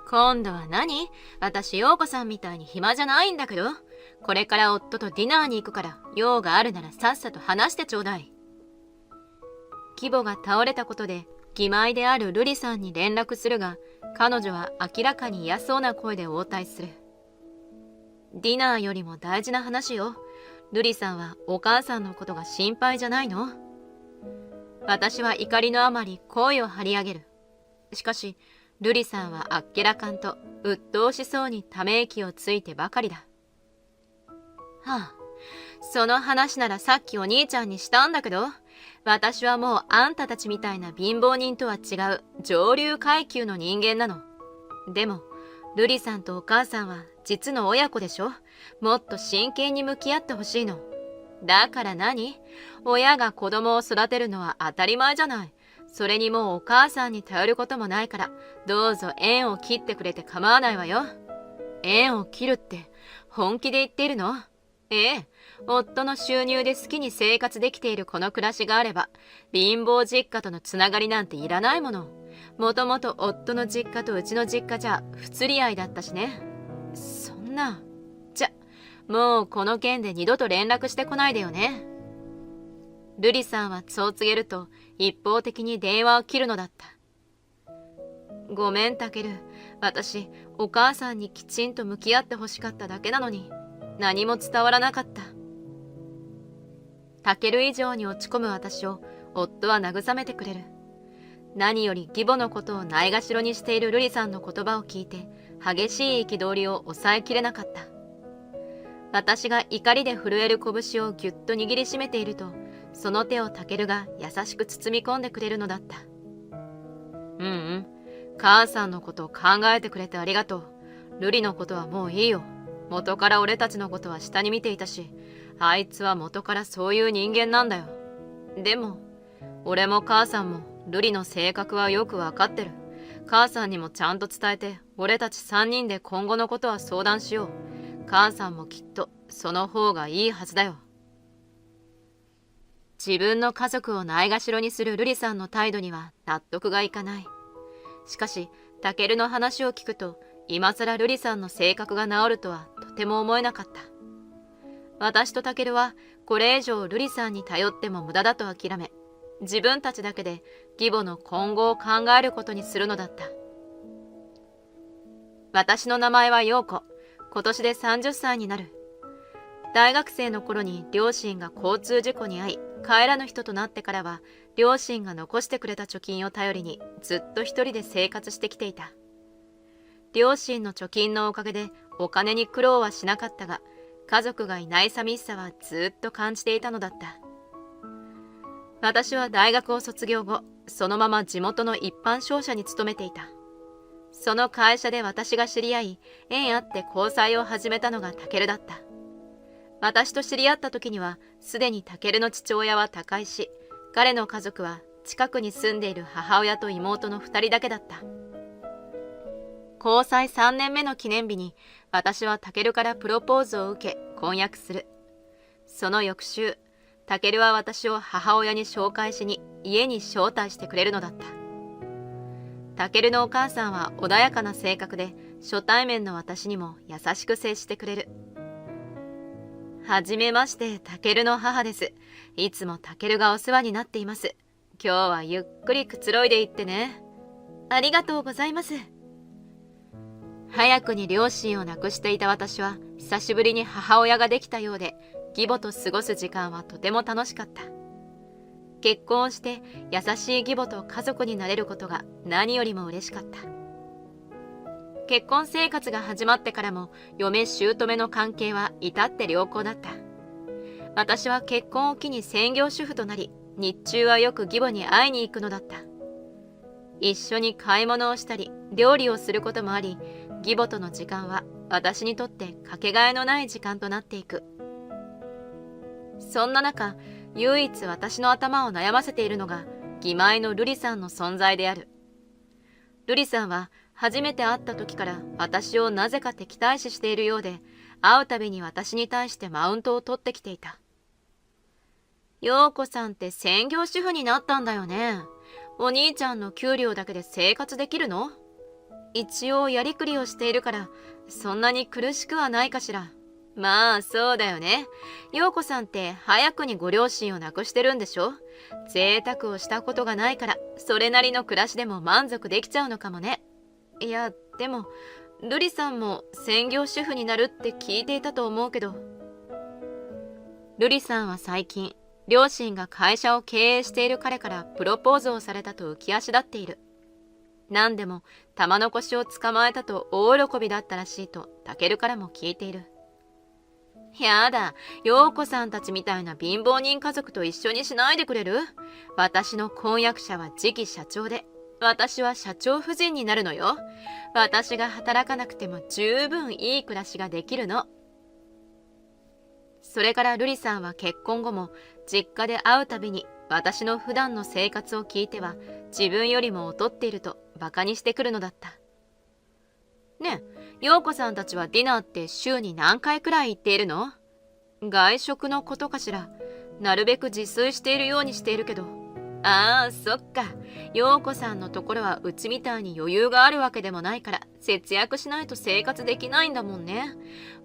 今度は何？私、陽子さんみたいに暇じゃないんだけど。これから夫とディナーに行くから、用があるならさっさと話してちょうだい。義母が倒れたことで、義妹である瑠璃さんに連絡するが、彼女は明らかに嫌そうな声で応対する。ディナーよりも大事な話よ。瑠璃さんはお母さんのことが心配じゃないの？私は怒りのあまり声を張り上げる。しかし、瑠璃さんはあっけらかんと鬱陶しそうにため息をついてばかりだ。はあ、その話ならさっきお兄ちゃんにしたんだけど、私はもうあんたたちみたいな貧乏人とは違う上流階級の人間なの。でも、瑠璃さんとお母さんは実の親子でしょ。もっと真剣に向き合ってほしいの。だから何？親が子供を育てるのは当たり前じゃない。それにもうお母さんに頼ることもないから、どうぞ縁を切ってくれて構わないわよ。縁を切るって本気で言っているの？ええ、夫の収入で好きに生活できているこの暮らしがあれば、貧乏実家とのつながりなんていらないもの。もともと夫の実家とうちの実家じゃ不釣り合いだったしね。そんな。じゃ、もうこの件で二度と連絡してこないでよね。瑠璃さんはそう告げると、一方的に電話を切るのだった。ごめんタケル、私お母さんにきちんと向き合ってほしかっただけなのに、何も伝わらなかった。タケル以上に落ち込む私を夫は慰めてくれる。何より義母のことをないがしろにしている瑠璃さんの言葉を聞いて、激しい憤りを抑えきれなかった。私が怒りで震える拳をぎゅっと握りしめていると、その手をタケルが優しく包み込んでくれるのだった。母さんのことを考えてくれてありがとう。瑠璃のことはもういいよ。元から俺たちのことは下に見ていたし、あいつは元からそういう人間なんだよ。でも、俺も母さんも瑠璃の性格はよくわかってる。母さんにもちゃんと伝えて、俺たち3人で今後のことは相談しよう。母さんもきっとその方がいいはずだよ。自分の家族をないがしろにする瑠璃さんの態度には納得がいかない。しかし、タケルの話を聞くと、今更瑠璃さんの性格が治るとはとても思えなかった。私とタケルはこれ以上瑠璃さんに頼っても無駄だと諦め、自分たちだけで義母の今後を考えることにするのだった。私の名前は陽子。今年で30歳になる。大学生の頃に両親が交通事故に遭い、帰らぬ人となってからは、両親が残してくれた貯金を頼りにずっと一人で生活してきていた。両親の貯金のおかげでお金に苦労はしなかったが、家族がいない寂しさはずっと感じていたのだった。私は大学を卒業後、そのまま地元の一般商社に勤めていた。その会社で私が知り合い、縁あって交際を始めたのがタケルだった。私と知り合った時には、すでにタケルの父親は他界し、彼の家族は近くに住んでいる母親と妹の2人だけだった。交際3年目の記念日に、私はタケルからプロポーズを受け、婚約する。その翌週、タケルは私を母親に紹介しに、家に招待してくれるのだった。タケルのお母さんは穏やかな性格で、初対面の私にも優しく接してくれる。はじめまして、タケルの母です。いつもタケルがお世話になっています。今日はゆっくりくつろいでいってね。ありがとうございます。早くに両親を亡くしていた私は、久しぶりに母親ができたようで、義母と過ごす時間はとても楽しかった。結婚して優しい義母と家族になれることが何よりも嬉しかった。結婚生活が始まってからも嫁姑の関係は至って良好だった。私は結婚を機に専業主婦となり、日中はよく義母に会いに行くのだった。一緒に買い物をしたり料理をすることもあり、義母との時間は私にとってかけがえのない時間となっていく。そんな中、唯一私の頭を悩ませているのが義妹の瑠璃さんの存在である。瑠璃さんは初めて会った時から私をなぜか敵対視しているようで、会うたびに私に対してマウントを取ってきていた。陽子さんって専業主婦になったんだよね。お兄ちゃんの給料だけで生活できるの？一応やりくりをしているからそんなに苦しくはないかしら。まあそうだよね。陽子さんって早くにご両親を亡くしてるんでしょ。贅沢をしたことがないからそれなりの暮らしでも満足できちゃうのかもね。いやでも瑠璃さんも専業主婦になるって聞いていたと思うけど。瑠璃さんは最近両親が会社を経営している彼からプロポーズをされたと浮き足立っている。何でも玉の腰を捕まえたと大喜びだったらしいとタケルからも聞いている。やだ、陽子さんたちみたいな貧乏人家族と一緒にしないでくれる？私の婚約者は次期社長で、私は社長夫人になるのよ。私が働かなくても十分いい暮らしができるの。それから瑠璃さんは結婚後も実家で会うたびに私の普段の生活を聞いては自分よりも劣っているとバカにしてくるのだった。ねえ、陽子さんたちはディナーって週に何回くらい行っているの？外食のことかしら。なるべく自炊しているようにしているけど。ああ、そっか。陽子さんのところはうちみたいに余裕があるわけでもないから節約しないと生活できないんだもんね。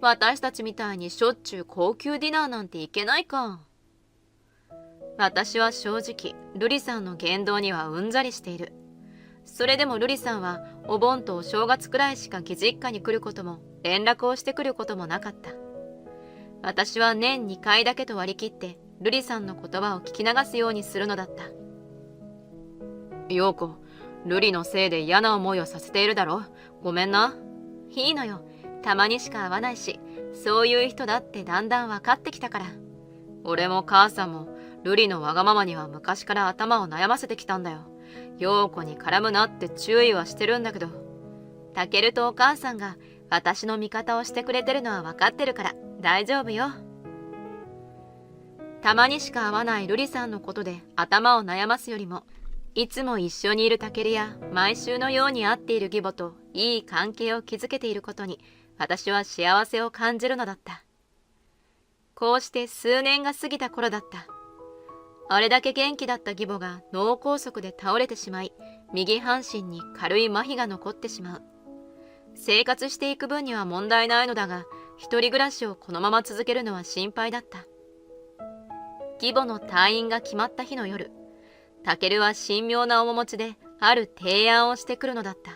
私たちみたいにしょっちゅう高級ディナーなんて行けないか。私は正直瑠璃さんの言動にはうんざりしている。それでも瑠璃さんはお盆とお正月くらいしか義実家に来ることも連絡をしてくることもなかった。私は年2回だけと割り切って瑠璃さんの言葉を聞き流すようにするのだった。陽子、瑠璃のせいで嫌な思いをさせているだろ。ごめんな。いいのよ。たまにしか会わないし、そういう人だってだんだん分かってきたから。俺も母さんも瑠璃のわがままには昔から頭を悩ませてきたんだよ。陽子に絡むなって注意はしてるんだけど、タケルとお母さんが私の味方をしてくれてるのは分かってるから大丈夫よ。たまにしか会わない瑠璃さんのことで頭を悩ますよりも、いつも一緒にいるタケルや毎週のように会っている義母といい関係を築けていることに私は幸せを感じるのだった。こうして数年が過ぎた頃だった。あれだけ元気だった義母が脳梗塞で倒れてしまい、右半身に軽い麻痺が残ってしまう。生活していく分には問題ないのだが、一人暮らしをこのまま続けるのは心配だった。義母の退院が決まった日の夜、タケルは神妙な面持ちである提案をしてくるのだった。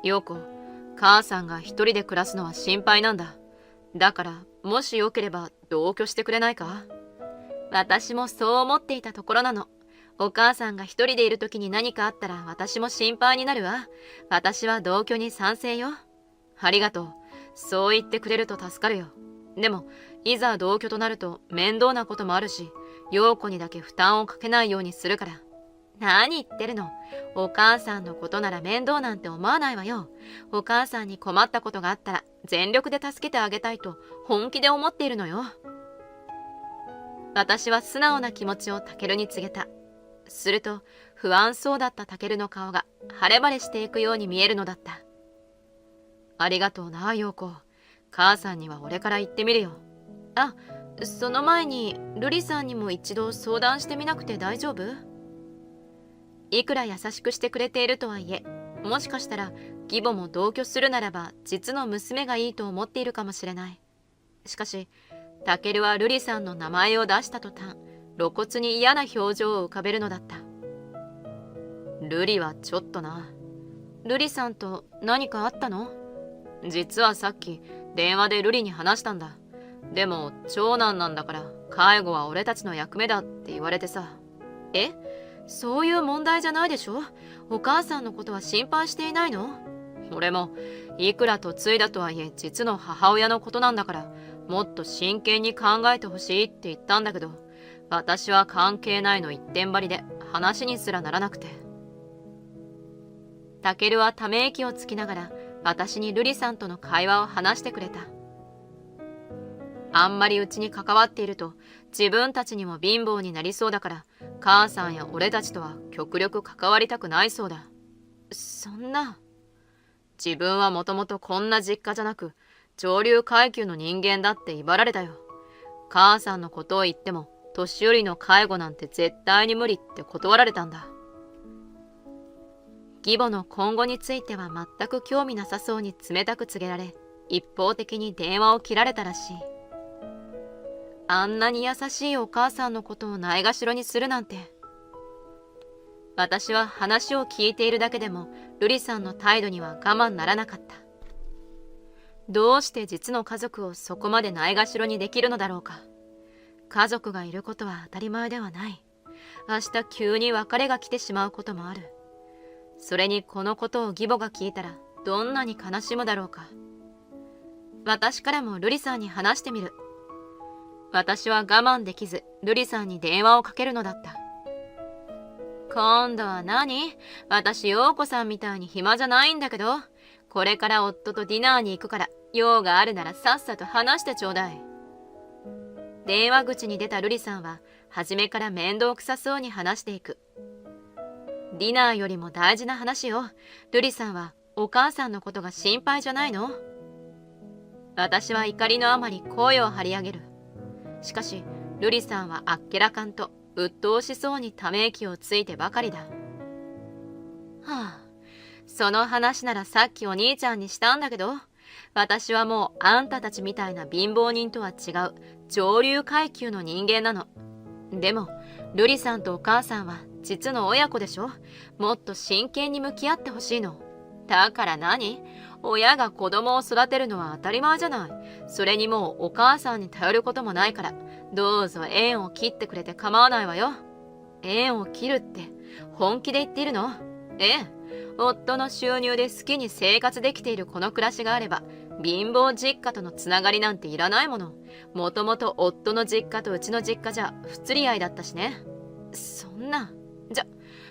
陽子、母さんが一人で暮らすのは心配なんだ。だからもしよければ同居してくれないか？私もそう思っていたところなの。お母さんが一人でいる時に何かあったら私も心配になるわ。私は同居に賛成よ。ありがとう。そう言ってくれると助かるよ。でもいざ同居となると面倒なこともあるし、陽子にだけ負担をかけないようにするから。何言ってるの。お母さんのことなら面倒なんて思わないわよ。お母さんに困ったことがあったら全力で助けてあげたいと本気で思っているのよ。私は素直な気持ちをタケルに告げた。すると不安そうだったタケルの顔が晴れ晴れしていくように見えるのだった。ありがとうな、陽子。母さんには俺から言ってみるよ。あ、その前に瑠璃さんにも一度相談してみなくて大丈夫？いくら優しくしてくれているとはいえ、もしかしたら義母も同居するならば実の娘がいいと思っているかもしれない。しかしタケルは瑠璃さんの名前を出した途端、露骨に嫌な表情を浮かべるのだった。瑠璃はちょっとな。瑠璃さんと何かあったの？実はさっき電話で瑠璃に話したんだ。でも長男なんだから介護は俺たちの役目だって言われてさ。え？そういう問題じゃないでしょ？お母さんのことは心配していないの？俺もいくら嫁いだとはいえ実の母親のことなんだから、もっと真剣に考えてほしいって言ったんだけど、私は関係ないの一点張りで話にすらならなくて。タケルはため息をつきながら私に瑠璃さんとの会話を話してくれた。あんまりうちに関わっていると自分たちにも貧乏になりそうだから、母さんや俺たちとは極力関わりたくないそうだ。そんな。自分はもともとこんな実家じゃなく上流階級の人間だって威張られたよ。母さんのことを言っても年寄りの介護なんて絶対に無理って断られたんだ。義母の今後については全く興味なさそうに冷たく告げられ、一方的に電話を切られたらしい。あんなに優しいお母さんのことをないがしろにするなんて。私は話を聞いているだけでも瑠璃さんの態度には我慢ならなかった。どうして実の家族をそこまでないがしろにできるのだろうか。家族がいることは当たり前ではない。明日急に別れが来てしまうこともある。それにこのことを義母が聞いたらどんなに悲しむだろうか。私からも瑠璃さんに話してみる。私は我慢できず瑠璃さんに電話をかけるのだった。今度は何？私陽子さんみたいに暇じゃないんだけど、これから夫とディナーに行くから用があるならさっさと話してちょうだい。電話口に出た瑠璃さんは初めから面倒くさそうに話していく。ディナーよりも大事な話よ。瑠璃さんはお母さんのことが心配じゃないの？私は怒りのあまり声を張り上げる。しかし瑠璃さんはあっけらかんと鬱陶しそうにため息をついてばかりだ。はあ、その話ならさっきお兄ちゃんにしたんだけど、私はもうあんたたちみたいな貧乏人とは違う上流階級の人間なの。でも瑠璃さんとお母さんは実の親子でしょ。もっと真剣に向き合ってほしいの。だから何？親が子供を育てるのは当たり前じゃない。それにもうお母さんに頼ることもないから、どうぞ縁を切ってくれて構わないわよ。縁を切るって本気で言っているの？ええ。夫の収入で好きに生活できているこの暮らしがあれば、貧乏実家とのつながりなんていらないもの。もともと夫の実家とうちの実家じゃ不釣り合いだったしね。そんな。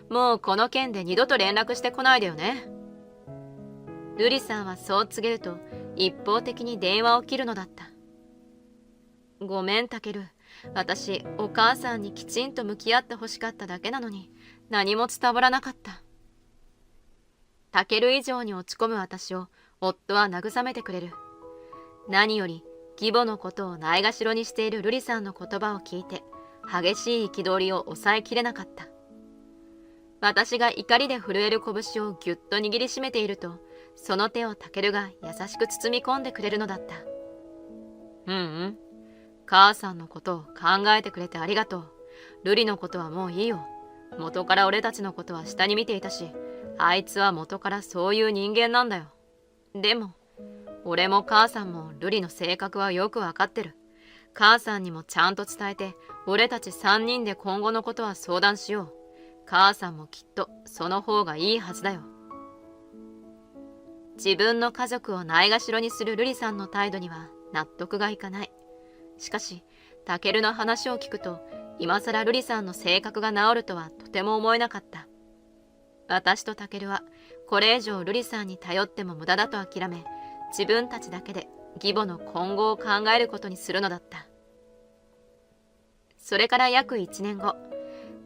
もうこの件で二度と連絡してこないでよね。瑠璃さんはそう告げると一方的に電話を切るのだった。ごめんタケル。私お母さんにきちんと向き合ってほしかっただけなのに何も伝わらなかった。タケル以上に落ち込む私を夫は慰めてくれる。何より義母のことをないがしろにしている瑠璃さんの言葉を聞いて激しい憤りを抑えきれなかった。私が怒りで震える拳をぎゅっと握りしめていると、その手をタケルが優しく包み込んでくれるのだった。母さんのことを考えてくれてありがとう。瑠璃のことはもういいよ。元から俺たちのことは下に見ていたし、あいつは元からそういう人間なんだよ。でも俺も母さんも瑠璃の性格はよくわかってる。母さんにもちゃんと伝えて、俺たち3人で今後のことは相談しよう。母さんもきっとその方がいいはずだよ。自分の家族をないがしろにする瑠璃さんの態度には納得がいかない。しかしタケルの話を聞くと、今さら瑠璃さんの性格が治るとはとても思えなかった。私とタケルはこれ以上瑠璃さんに頼っても無駄だと諦め、自分たちだけで義母の今後を考えることにするのだった。それから約1年後、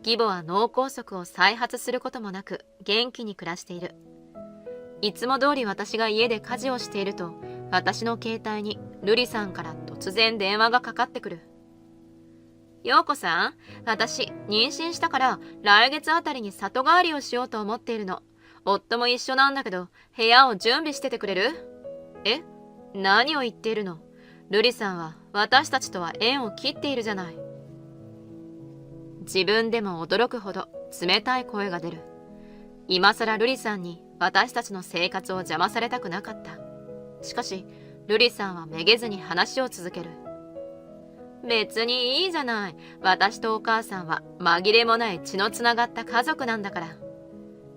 義母は脳梗塞を再発することもなく元気に暮らしている。いつも通り私が家で家事をしていると、私の携帯に瑠璃さんから突然電話がかかってくる。陽子さん、私妊娠したから来月あたりに里帰りをしようと思っているの。夫も一緒なんだけど部屋を準備しててくれる？え？何を言っているの？瑠璃さんは私たちとは縁を切っているじゃない。自分でも驚くほど冷たい声が出る。今さら瑠璃さんに私たちの生活を邪魔されたくなかった。しかし瑠璃さんはめげずに話を続ける。別にいいじゃない。私とお母さんは紛れもない血のつながった家族なんだから。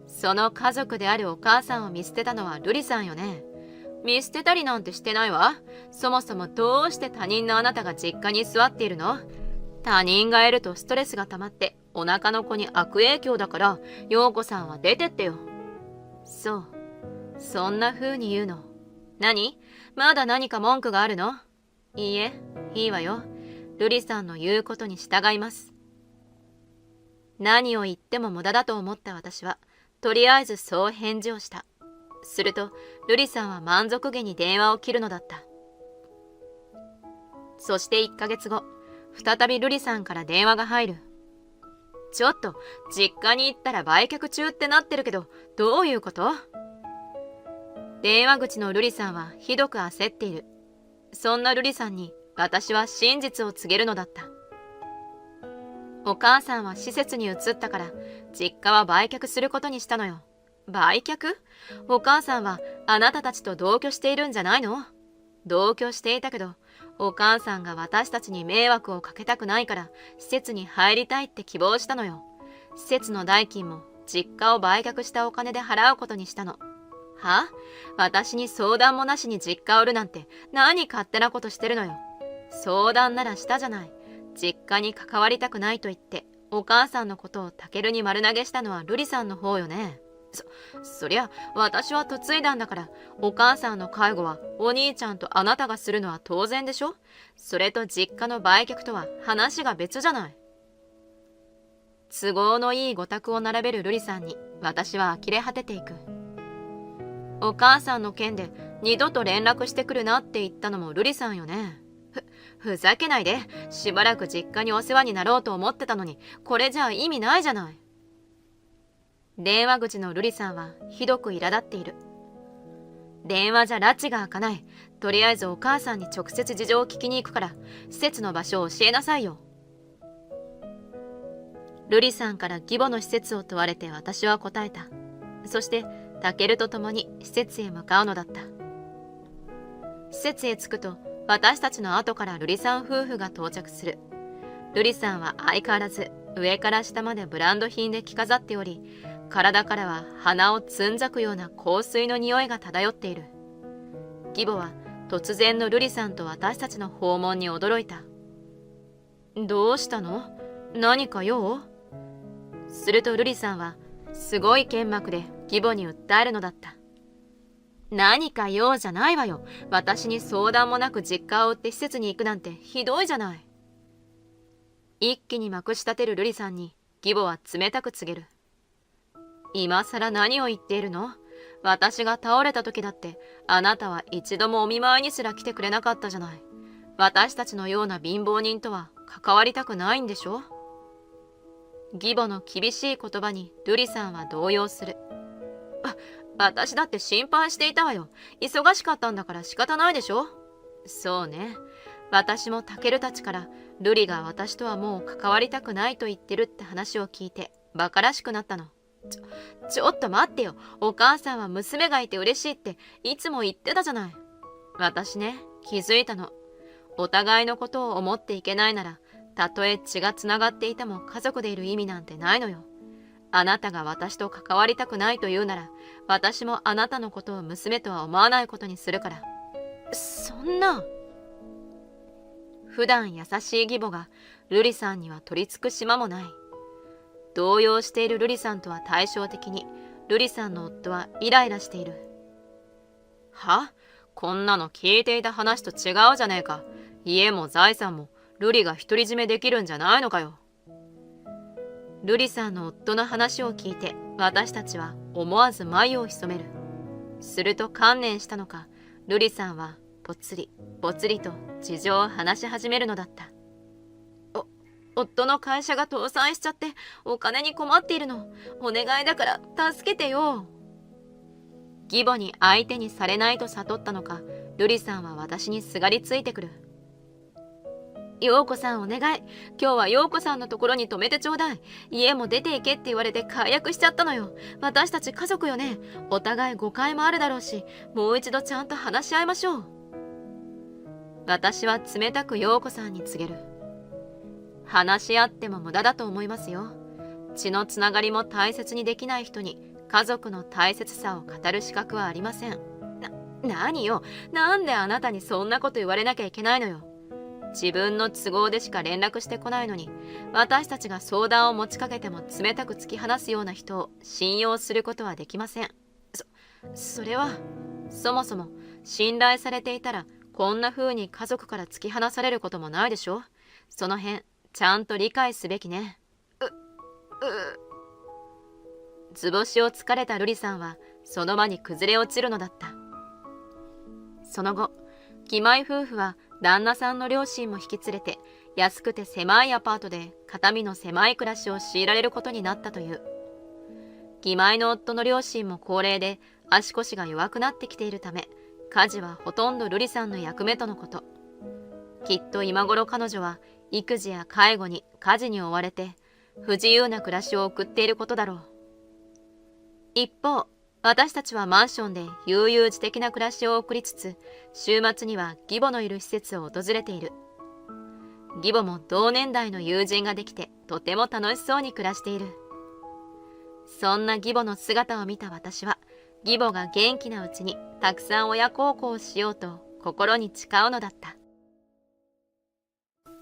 その家族であるお母さんを見捨てたのは瑠璃さんよね。見捨てたりなんてしてないわ。そもそもどうして他人のあなたが実家に居座っているの？他人がいるとストレスが溜まってお腹の子に悪影響だから、陽子さんは出てってよ。そう、そんな風に言うの。何？まだ何か文句があるの？いいえ、いいわよ。瑠璃さんの言うことに従います。何を言っても無駄だと思った私は、とりあえずそう返事をした。すると、瑠璃さんは満足げに電話を切るのだった。そして1ヶ月後、再び瑠璃さんから電話が入る。ちょっと、実家に行ったら売却中ってなってるけど、どういうこと？電話口の瑠璃さんはひどく焦っている。そんな瑠璃さんに私は真実を告げるのだった。お母さんは施設に移ったから、実家は売却することにしたのよ。売却？お母さんはあなたたちと同居しているんじゃないの？同居していたけど、お母さんが私たちに迷惑をかけたくないから、施設に入りたいって希望したのよ。施設の代金も実家を売却したお金で払うことにしたの。は？私に相談もなしに実家を売るなんて何勝手なことしてるのよ。相談ならしたじゃない。実家に関わりたくないと言って、お母さんのことをタケルに丸投げしたのは瑠璃さんの方よね。そりゃ私は嫁いだんだから、お母さんの介護はお兄ちゃんとあなたがするのは当然でしょ。それと実家の売却とは話が別じゃない。都合のいい御託を並べる瑠璃さんに私は呆れ果てていく。お母さんの件で二度と連絡してくるなって言ったのも瑠璃さんよね。ふざけないで。しばらく実家にお世話になろうと思ってたのに、これじゃあ意味ないじゃない。電話口の瑠璃さんはひどく苛立っている。電話じゃ拉致が開かない。とりあえずお母さんに直接事情を聞きに行くから、施設の場所を教えなさいよ。瑠璃さんから義母の施設を問われて私は答えた。そしてタケルと共に施設へ向かうのだった。施設へ着くと、私たちの後から瑠璃さん夫婦が到着する。瑠璃さんは相変わらず上から下までブランド品で着飾っており、体からは鼻をつんざくような香水の匂いが漂っている。義母は突然の瑠璃さんと私たちの訪問に驚いた。どうしたの？何か用？すると瑠璃さんはすごい剣幕で義母に訴えるのだった。何か用じゃないわよ。私に相談もなく実家を売って施設に行くなんてひどいじゃない。一気にまくし立てる瑠璃さんに義母は冷たく告げる。今さら何を言っているの？私が倒れた時だってあなたは一度もお見舞いにすら来てくれなかったじゃない。私たちのような貧乏人とは関わりたくないんでしょ？義母の厳しい言葉に瑠璃さんは動揺する。私だって心配していたわよ。忙しかったんだから仕方ないでしょ。そうね。私もタケルたちから瑠璃が私とはもう関わりたくないと言ってるって話を聞いて馬鹿らしくなったの。ちょっと待ってよ。お母さんは娘がいて嬉しいっていつも言ってたじゃない。私ね、気づいたの。お互いのことを思っていけないなら、たとえ血がつながっていても家族でいる意味なんてないのよ。あなたが私と関わりたくないと言うなら、私もあなたのことを娘とは思わないことにするから。そんな。普段優しい義母が瑠璃さんには取り付く島もない。動揺している瑠璃さんとは対照的に、瑠璃さんの夫はイライラしている。は？こんなの聞いていた話と違うじゃねえか。家も財産も瑠璃が独り占めできるんじゃないのかよ。瑠璃さんの夫の話を聞いて私たちは思わず眉を潜める。すると観念したのか、瑠璃さんはぽつりぽつりと事情を話し始めるのだった。夫の会社が倒産しちゃってお金に困っているの。お願いだから助けてよ。義母に相手にされないと悟ったのか、瑠璃さんは私にすがりついてくる。陽子さんお願い。今日は陽子さんのところに泊めてちょうだい。家も出て行けって言われて解約しちゃったのよ。私たち家族よね。お互い誤解もあるだろうし、もう一度ちゃんと話し合いましょう。私は冷たく陽子さんに告げる。話し合っても無駄だと思いますよ。血のつながりも大切にできない人に家族の大切さを語る資格はありません。何よ。なんであなたにそんなこと言われなきゃいけないのよ。自分の都合でしか連絡してこないのに、私たちが相談を持ちかけても冷たく突き放すような人を信用することはできません。それは、そもそも信頼されていたらこんな風に家族から突き放されることもないでしょ。その辺、ちゃんと理解すべきね。図星をつかれた瑠璃さんはその場に崩れ落ちるのだった。その後、義妹夫婦は旦那さんの両親も引き連れて安くて狭いアパートで肩身の狭い暮らしを強いられることになったという。義妹の夫の両親も高齢で足腰が弱くなってきているため、家事はほとんど瑠璃さんの役目とのこと。きっと今頃彼女は育児や介護に家事に追われて不自由な暮らしを送っていることだろう。一方、私たちはマンションで悠々自適な暮らしを送りつつ、週末には義母のいる施設を訪れている。義母も同年代の友人ができてとても楽しそうに暮らしている。そんな義母の姿を見た私は、義母が元気なうちにたくさん親孝行をしようと心に誓うのだった。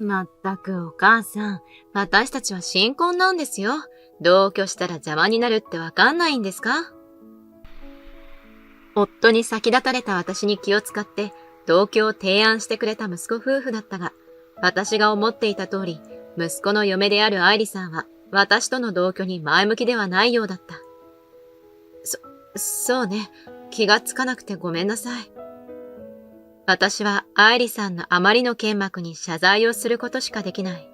まったくお母さん、私たちは新婚なんですよ。同居したら邪魔になるってわかんないんですか？夫に先立たれた私に気を使って同居を提案してくれた息子夫婦だったが、私が思っていた通り、息子の嫁である愛理さんは私との同居に前向きではないようだった。そうね。気がつかなくてごめんなさい。私は愛理さんのあまりの剣幕に謝罪をすることしかできない。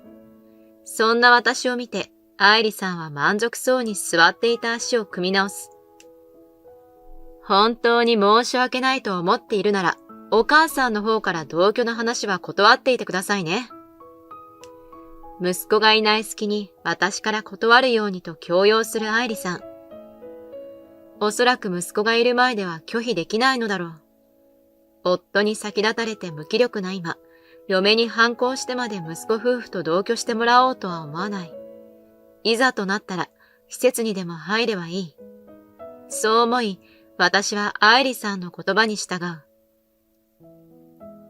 そんな私を見て、愛理さんは満足そうに座っていた足を組み直す。本当に申し訳ないと思っているなら、お母さんの方から同居の話は断っていてくださいね。息子がいない隙に私から断るようにと強要する愛理さん。おそらく息子がいる前では拒否できないのだろう。夫に先立たれて無気力な今、嫁に反抗してまで息子夫婦と同居してもらおうとは思わない。いざとなったら施設にでも入ればいい。そう思い、私は愛理さんの言葉に従う。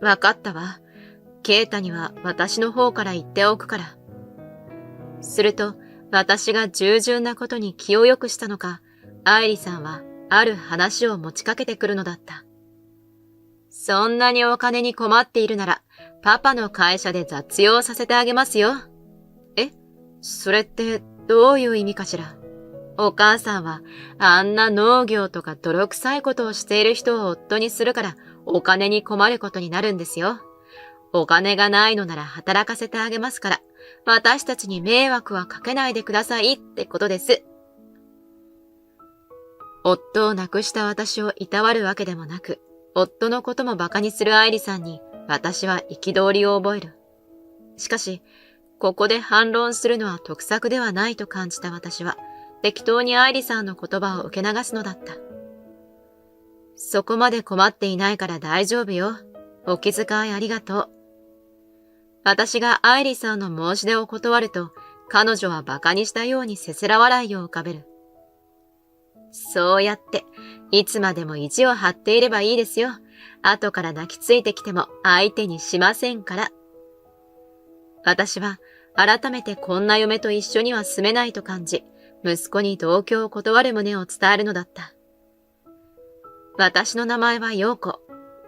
わかったわ。ケイタには私の方から言っておくから。すると、私が従順なことに気を良くしたのか、愛理さんはある話を持ちかけてくるのだった。そんなにお金に困っているなら、パパの会社で雑用させてあげますよ。え？それってどういう意味かしら？お母さんはあんな農業とか泥臭いことをしている人を夫にするからお金に困ることになるんですよ。お金がないのなら働かせてあげますから、私たちに迷惑はかけないでくださいってことです。夫を亡くした私をいたわるわけでもなく、夫のことも馬鹿にする愛理さんに私は憤りを覚える。しかし、ここで反論するのは得策ではないと感じた私は、適当に愛理さんの言葉を受け流すのだった。そこまで困っていないから大丈夫よ。お気遣いありがとう。私が愛理さんの申し出を断ると、彼女は馬鹿にしたようにせせら笑いを浮かべる。そうやって、いつまでも意地を張っていればいいですよ。後から泣きついてきても相手にしませんから。私は改めてこんな嫁と一緒には住めないと感じ、息子に同居を断る旨を伝えるのだった。私の名前は陽子。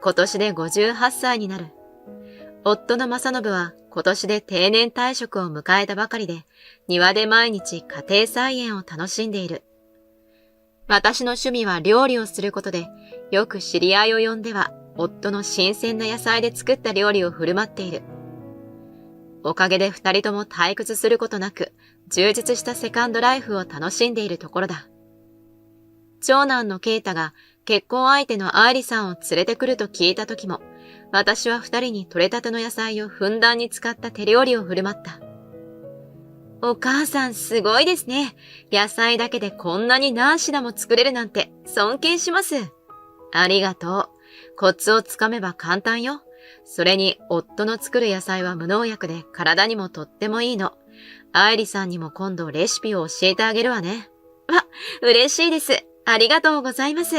今年で58歳になる。夫の正信は今年で定年退職を迎えたばかりで、庭で毎日家庭菜園を楽しんでいる。私の趣味は料理をすることで、よく知り合いを呼んでは、夫の新鮮な野菜で作った料理を振る舞っている。おかげで二人とも退屈することなく、充実したセカンドライフを楽しんでいるところだ。長男のケイタが結婚相手の愛理さんを連れてくると聞いた時も、私は二人に採れたての野菜をふんだんに使った手料理を振る舞った。お母さんすごいですね。野菜だけでこんなに何品も作れるなんて尊敬します。ありがとう。コツをつかめば簡単よ。それに夫の作る野菜は無農薬で体にもとってもいいの。愛理さんにも今度レシピを教えてあげるわね。わ、嬉しいです。ありがとうございます。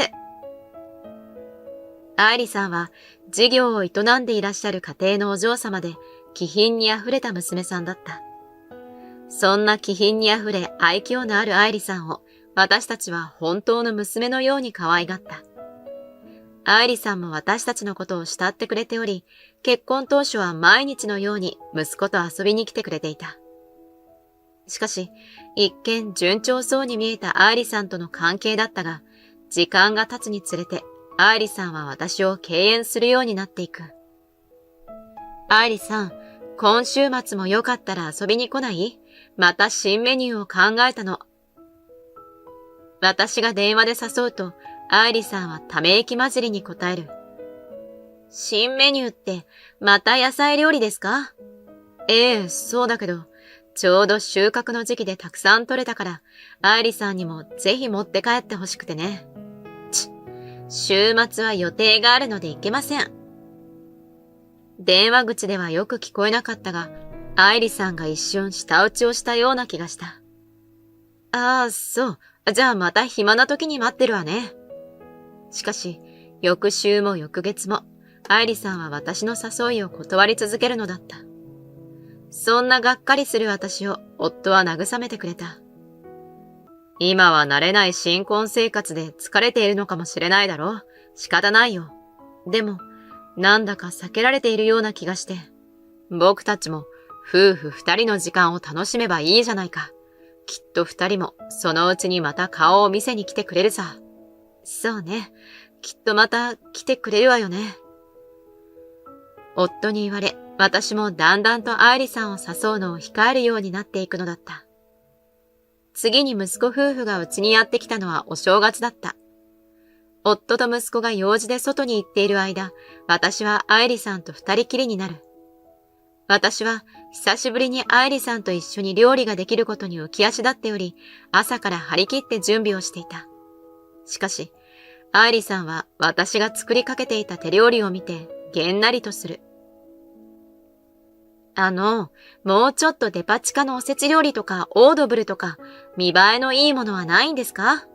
愛理さんは事業を営んでいらっしゃる家庭のお嬢様で気品にあふれた娘さんだった。そんな気品にあふれ愛嬌のある愛理さんを私たちは本当の娘のように可愛がった。愛理さんも私たちのことを慕ってくれており、結婚当初は毎日のように息子と遊びに来てくれていた。しかし、一見順調そうに見えた愛理さんとの関係だったが、時間が経つにつれて愛理さんは私を敬遠するようになっていく。愛理さん、今週末もよかったら遊びに来ない？また新メニューを考えたの。私が電話で誘うと、愛理さんはため息混じりに答える。新メニューって、また野菜料理ですか？ええ、そうだけど、ちょうど収穫の時期でたくさん取れたから、愛理さんにもぜひ持って帰ってほしくてね。週末は予定があるので行けません。電話口ではよく聞こえなかったが、愛理さんが一瞬舌打ちをしたような気がした。ああ、そう。じゃあまた暇な時に待ってるわね。しかし、翌週も翌月も、愛理さんは私の誘いを断り続けるのだった。そんながっかりする私を夫は慰めてくれた。今は慣れない新婚生活で疲れているのかもしれないだろう。仕方ないよ。でも、なんだか避けられているような気がして。僕たちも夫婦二人の時間を楽しめばいいじゃないか。きっと二人もそのうちにまた顔を見せに来てくれるさ。そうね。きっとまた来てくれるわよね。夫に言われ、私もだんだんと愛理さんを誘うのを控えるようになっていくのだった。次に息子夫婦がうちにやってきたのはお正月だった。夫と息子が用事で外に行っている間、私は愛理さんと二人きりになる。私は久しぶりに愛理さんと一緒に料理ができることに浮き足立っており、朝から張り切って準備をしていた。しかし、愛理さんは私が作りかけていた手料理を見て、げんなりとする。もうちょっとデパ地下のおせち料理とかオードブルとか見栄えのいいものはないんですか？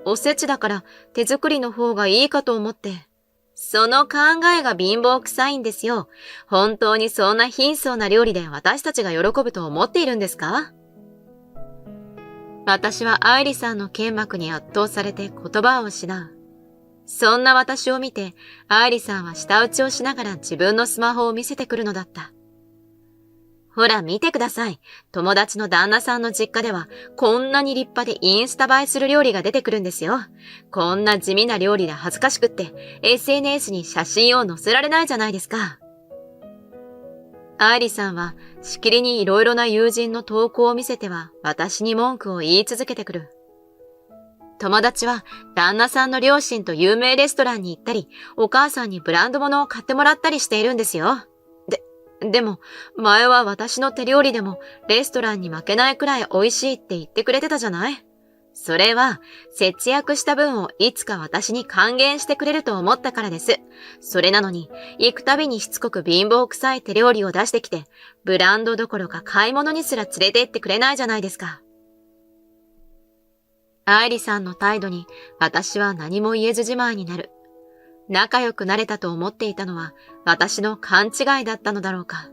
おせちだから手作りの方がいいかと思って。その考えが貧乏臭いんですよ。本当にそんな貧相な料理で私たちが喜ぶと思っているんですか？私は愛理さんの剣幕に圧倒されて言葉を失う。そんな私を見て、愛理さんは舌打ちをしながら自分のスマホを見せてくるのだった。ほら見てください。友達の旦那さんの実家ではこんなに立派でインスタ映えする料理が出てくるんですよ。こんな地味な料理で恥ずかしくって SNS に写真を載せられないじゃないですか。愛理さんはしきりにいろいろな友人の投稿を見せては私に文句を言い続けてくる。友達は旦那さんの両親と有名レストランに行ったり、お母さんにブランド物を買ってもらったりしているんですよ。でも、前は私の手料理でもレストランに負けないくらい美味しいって言ってくれてたじゃない？それは、節約した分をいつか私に還元してくれると思ったからです。それなのに、行くたびにしつこく貧乏臭い手料理を出してきて、ブランドどころか買い物にすら連れて行ってくれないじゃないですか。愛理さんの態度に私は何も言えずじまいになる。仲良くなれたと思っていたのは私の勘違いだったのだろうか。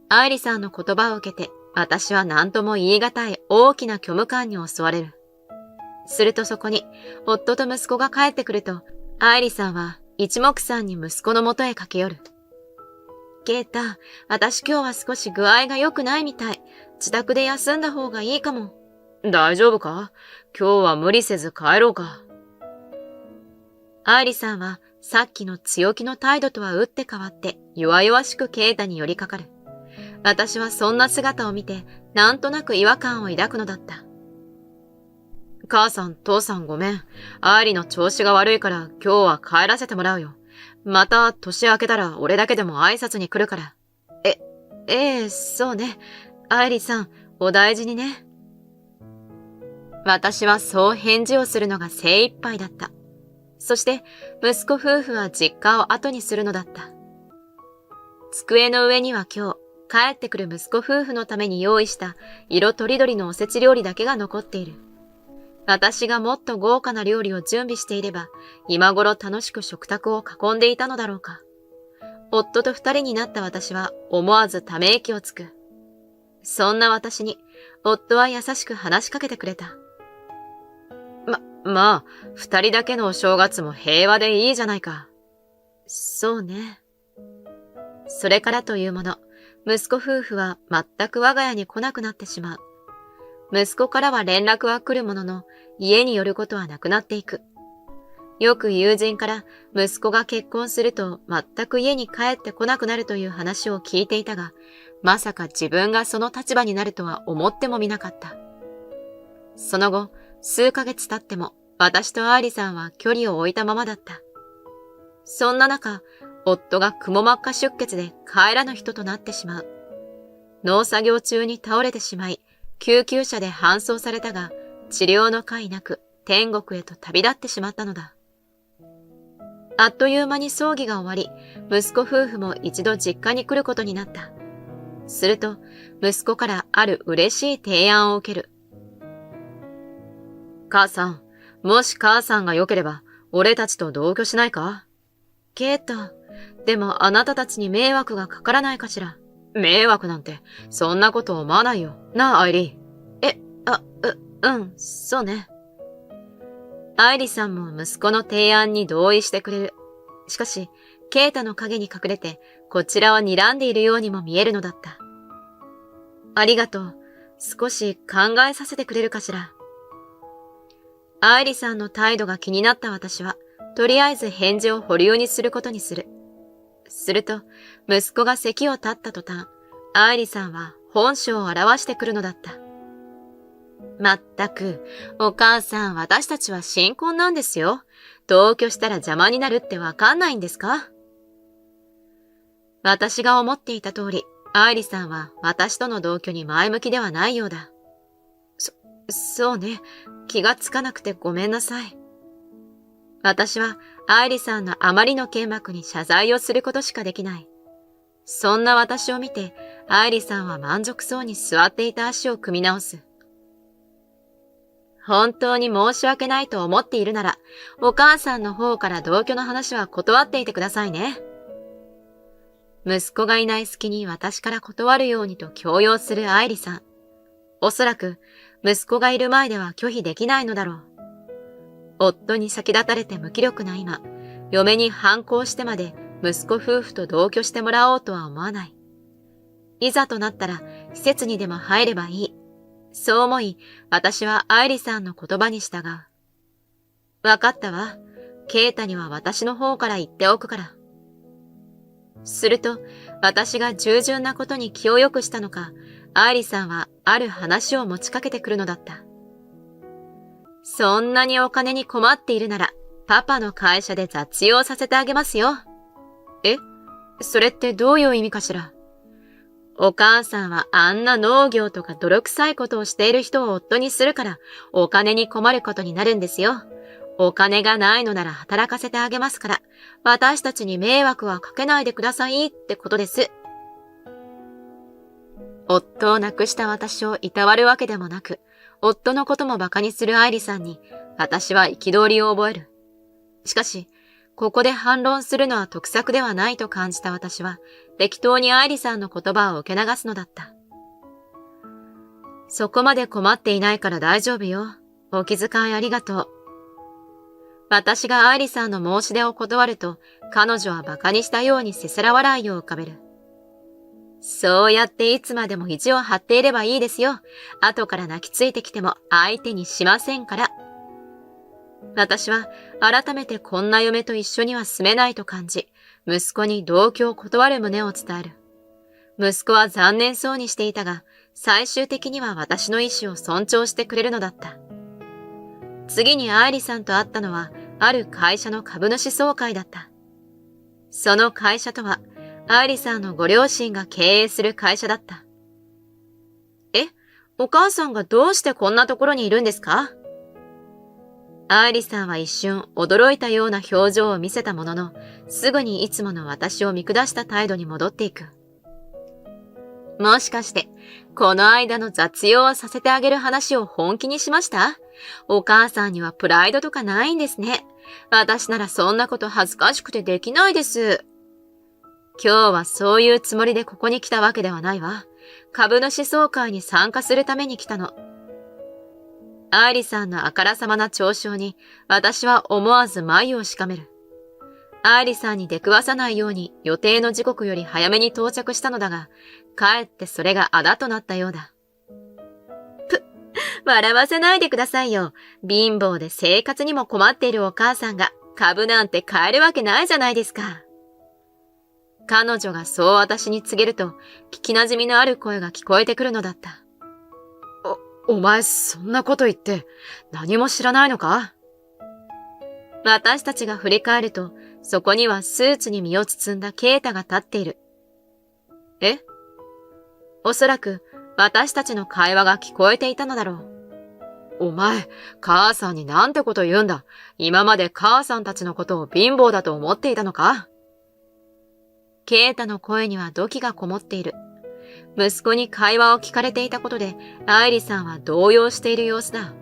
愛理さんの言葉を受けて私は何とも言い難い大きな虚無感に襲われる。するとそこに夫と息子が帰ってくると、愛理さんは一目散に息子のもとへ駆け寄る。ケイタ、私今日は少し具合が良くないみたい。自宅で休んだ方がいいかも。大丈夫か？今日は無理せず帰ろうか。愛理さんはさっきの強気の態度とは打って変わって弱々しくケイタに寄りかかる。私はそんな姿を見てなんとなく違和感を抱くのだった。母さん、父さんごめん。愛理の調子が悪いから今日は帰らせてもらうよ。また年明けたら俺だけでも挨拶に来るから。そうね。愛理さん、お大事にね。私はそう返事をするのが精一杯だった。そして息子夫婦は実家を後にするのだった。机の上には今日帰ってくる息子夫婦のために用意した色とりどりのおせち料理だけが残っている。私がもっと豪華な料理を準備していれば今頃楽しく食卓を囲んでいたのだろうか。夫と二人になった私は思わずため息をつく。そんな私に夫は優しく話しかけてくれた。まあ、二人だけのお正月も平和でいいじゃないか。そうね。それからというもの、息子夫婦は全く我が家に来なくなってしまう。息子からは連絡は来るものの、家に寄ることはなくなっていく。よく友人から息子が結婚すると全く家に帰ってこなくなるという話を聞いていたが、まさか自分がその立場になるとは思ってもみなかった。その後、数ヶ月経っても私と愛理さんは距離を置いたままだった。そんな中、夫がくも膜下出血で帰らぬ人となってしまう。農作業中に倒れてしまい、救急車で搬送されたが、治療の甲斐なく天国へと旅立ってしまったのだ。あっという間に葬儀が終わり、息子夫婦も一度実家に来ることになった。すると、息子からある嬉しい提案を受ける。母さん、もし母さんが良ければ、俺たちと同居しないか？ケイタ、でもあなたたちに迷惑がかからないかしら。迷惑なんて、そんなこと思わないよ。なあ、アイリー。そうね。アイリさんも息子の提案に同意してくれる。しかし、ケイタの影に隠れて、こちらは睨んでいるようにも見えるのだった。ありがとう。少し考えさせてくれるかしら。アイリさんの態度が気になった私は、とりあえず返事を保留にすることにする。すると、息子が席を立った途端、アイリさんは本性を表してくるのだった。まったく、お母さん、私たちは新婚なんですよ。同居したら邪魔になるってわかんないんですか？私が思っていた通り、アイリさんは私との同居に前向きではないようだ。そうね。気がつかなくてごめんなさい。私はアイリさんのあまりの剣幕に謝罪をすることしかできない。そんな私を見て、アイリさんは満足そうに座っていた足を組み直す。本当に申し訳ないと思っているなら、お母さんの方から同居の話は断っていてくださいね。息子がいない隙に私から断るようにと強要するアイリさん。おそらく、息子がいる前では拒否できないのだろう。夫に先立たれて無気力な今、嫁に反抗してまで息子夫婦と同居してもらおうとは思わない。いざとなったら施設にでも入ればいい。そう思い、私はアイリさんの言葉に従う。わかったわ。ケイタには私の方から言っておくから。すると、私が従順なことに気を良くしたのか、アイリさんはある話を持ちかけてくるのだった。そんなにお金に困っているなら、パパの会社で雑用させてあげますよ。え？それってどういう意味かしら？お母さんはあんな農業とか泥臭いことをしている人を夫にするから、お金に困ることになるんですよ。お金がないのなら働かせてあげますから、私たちに迷惑はかけないでくださいってことです。夫を亡くした私をいたわるわけでもなく、夫のことも馬鹿にする愛理さんに、私は憤りを覚える。しかし、ここで反論するのは得策ではないと感じた私は、適当に愛理さんの言葉を受け流すのだった。そこまで困っていないから大丈夫よ。お気遣いありがとう。私が愛理さんの申し出を断ると、彼女は馬鹿にしたようにせせら笑いを浮かべる。そうやっていつまでも意地を張っていればいいですよ。後から泣きついてきても相手にしませんから。私は改めてこんな嫁と一緒には住めないと感じ、息子に同居を断る旨を伝える。息子は残念そうにしていたが、最終的には私の意思を尊重してくれるのだった。次に愛理さんと会ったのは、ある会社の株主総会だった。その会社とは、愛理さんのご両親が経営する会社だった。お母さんがどうしてこんなところにいるんですか？愛理さんは一瞬驚いたような表情を見せたものの、すぐにいつもの私を見下した態度に戻っていく。もしかして、この間の雑用をさせてあげる話を本気にしました？お母さんにはプライドとかないんですね。私ならそんなこと恥ずかしくてできないです。今日はそういうつもりでここに来たわけではないわ。株主総会に参加するために来たの。愛理さんのあからさまな嘲笑に私は思わず眉をしかめる。愛理さんに出くわさないように予定の時刻より早めに到着したのだが、かえってそれがあだとなったようだ。笑わせないでくださいよ。貧乏で生活にも困っているお母さんが株なんて買えるわけないじゃないですか。彼女がそう私に告げると、聞き馴染みのある声が聞こえてくるのだった。お前そんなこと言って何も知らないのか？私たちが振り返ると、そこにはスーツに身を包んだケイタが立っている。え？おそらく私たちの会話が聞こえていたのだろう。お前、母さんになんてこと言うんだ。今まで母さんたちのことを貧乏だと思っていたのか？ケイタの声には怒気がこもっている。息子に会話を聞かれていたことで、愛理さんは動揺している様子だ。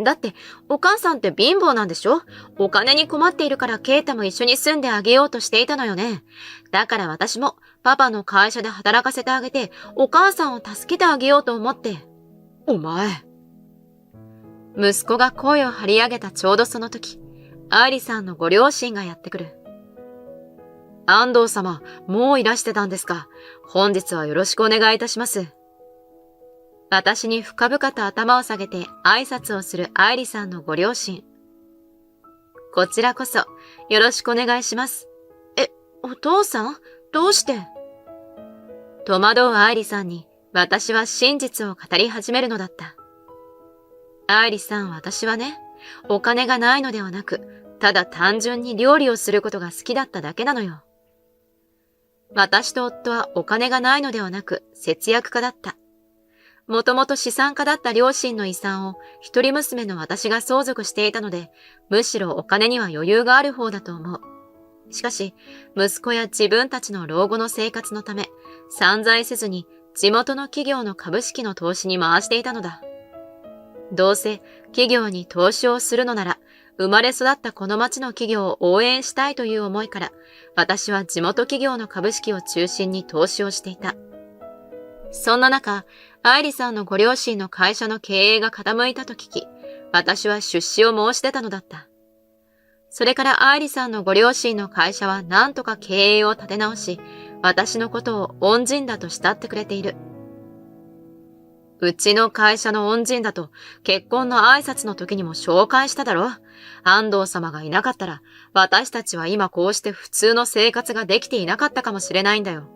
だって、お母さんって貧乏なんでしょ？お金に困っているからケイタも一緒に住んであげようとしていたのよね。だから私もパパの会社で働かせてあげて、お母さんを助けてあげようと思って。お前。息子が声を張り上げたちょうどその時、愛理さんのご両親がやってくる。安藤様、もういらしてたんですか。本日はよろしくお願いいたします。私に深々と頭を下げて挨拶をする愛理さんのご両親。こちらこそよろしくお願いします。お父さん？どうして？戸惑う愛理さんに私は真実を語り始めるのだった。愛理さん、私はね、お金がないのではなく、ただ単純に料理をすることが好きだっただけなのよ。私と夫はお金がないのではなく節約家だった。もともと資産家だった両親の遺産を一人娘の私が相続していたので、むしろお金には余裕がある方だと思う。しかし、息子や自分たちの老後の生活のため、散財せずに地元の企業の株式の投資に回していたのだ。どうせ企業に投資をするのなら、生まれ育ったこの町の企業を応援したいという思いから、私は地元企業の株式を中心に投資をしていた。そんな中、愛理さんのご両親の会社の経営が傾いたと聞き、私は出資を申し出たのだった。それから愛理さんのご両親の会社は何とか経営を立て直し、私のことを恩人だと慕ってくれている。うちの会社の恩人だと結婚の挨拶の時にも紹介しただろ。安藤様がいなかったら、私たちは今こうして普通の生活ができていなかったかもしれないんだよ。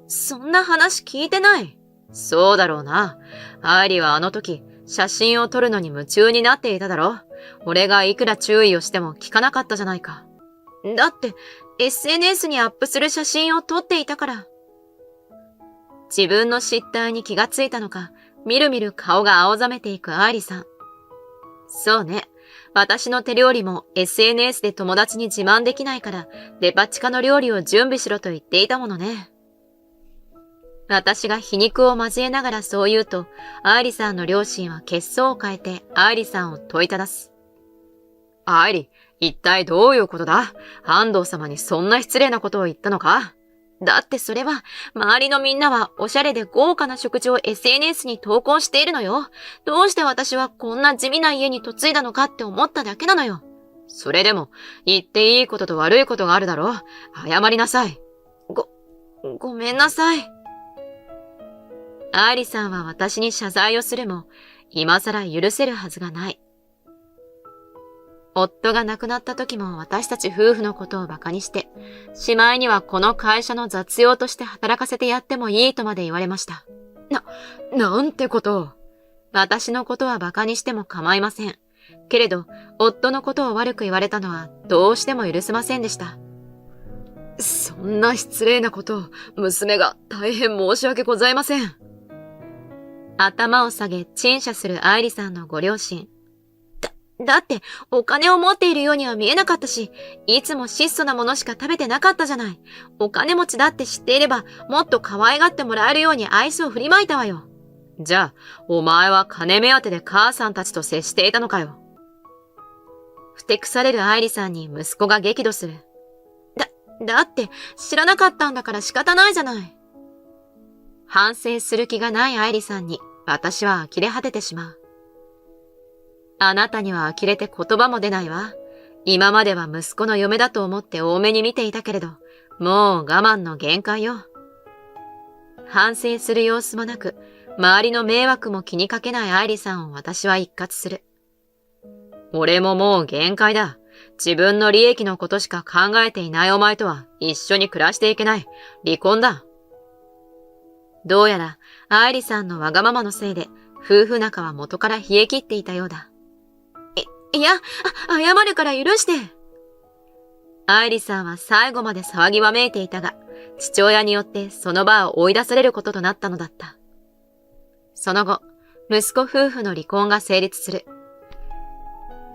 そんな話聞いてない。そうだろうな。愛理はあの時、写真を撮るのに夢中になっていただろ。俺がいくら注意をしても聞かなかったじゃないか。だって、SNS にアップする写真を撮っていたから。自分の失態に気がついたのか、みるみる顔が青ざめていく愛理さん。そうね。私の手料理も SNS で友達に自慢できないから、デパ地下の料理を準備しろと言っていたものね。私が皮肉を交えながらそう言うと、愛理さんの両親は血相を変えて愛理さんを問いただす。愛理、一体どういうことだ？安藤様にそんな失礼なことを言ったのか？だってそれは、周りのみんなはおしゃれで豪華な食事を SNS に投稿しているのよ。どうして私はこんな地味な家に嫁いだのかって思っただけなのよ。それでも、言っていいことと悪いことがあるだろう。謝りなさい。ごめんなさい。愛理さんは私に謝罪をするも、今更許せるはずがない。夫が亡くなった時も私たち夫婦のことを馬鹿にして、しまいにはこの会社の雑用として働かせてやってもいいとまで言われました。なんてことを。私のことは馬鹿にしても構いません。けれど、夫のことを悪く言われたのはどうしても許せませんでした。そんな失礼なことを、娘が大変申し訳ございません。頭を下げ陳謝する愛理さんのご両親。だってお金を持っているようには見えなかったし、いつも質素なものしか食べてなかったじゃない。お金持ちだって知っていれば、もっと可愛がってもらえるように愛想を振りまいたわよ。じゃあ、お前は金目当てで母さんたちと接していたのかよ。ふてくされる愛理さんに息子が激怒する。だって知らなかったんだから仕方ないじゃない。反省する気がない愛理さんに私は呆れ果ててしまう。あなたには呆れて言葉も出ないわ。今までは息子の嫁だと思って多めに見ていたけれど、もう我慢の限界よ。反省する様子もなく、周りの迷惑も気にかけない愛理さんを私は一喝する。俺ももう限界だ。自分の利益のことしか考えていないお前とは一緒に暮らしていけない。離婚だ。どうやら愛理さんのわがままのせいで夫婦仲は元から冷え切っていたようだ。いや、謝るから許して。愛理さんは最後まで騒ぎわめいていたが、父親によってその場を追い出されることとなったのだった。その後、息子夫婦の離婚が成立する。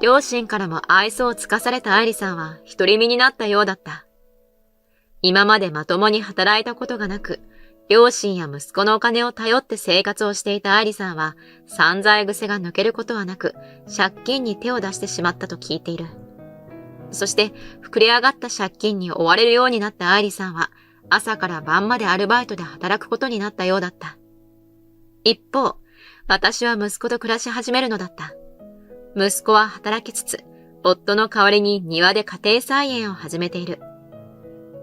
両親からも愛想をつかされた愛理さんは独り身になったようだった。今までまともに働いたことがなく、両親や息子のお金を頼って生活をしていた愛理さんは、散財癖が抜けることはなく、借金に手を出してしまったと聞いている。そして、膨れ上がった借金に追われるようになった愛理さんは、朝から晩までアルバイトで働くことになったようだった。一方、私は息子と暮らし始めるのだった。息子は働きつつ、夫の代わりに庭で家庭菜園を始めている。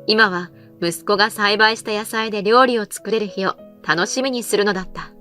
今は息子が栽培した野菜で料理を作れる日を楽しみにするのだった。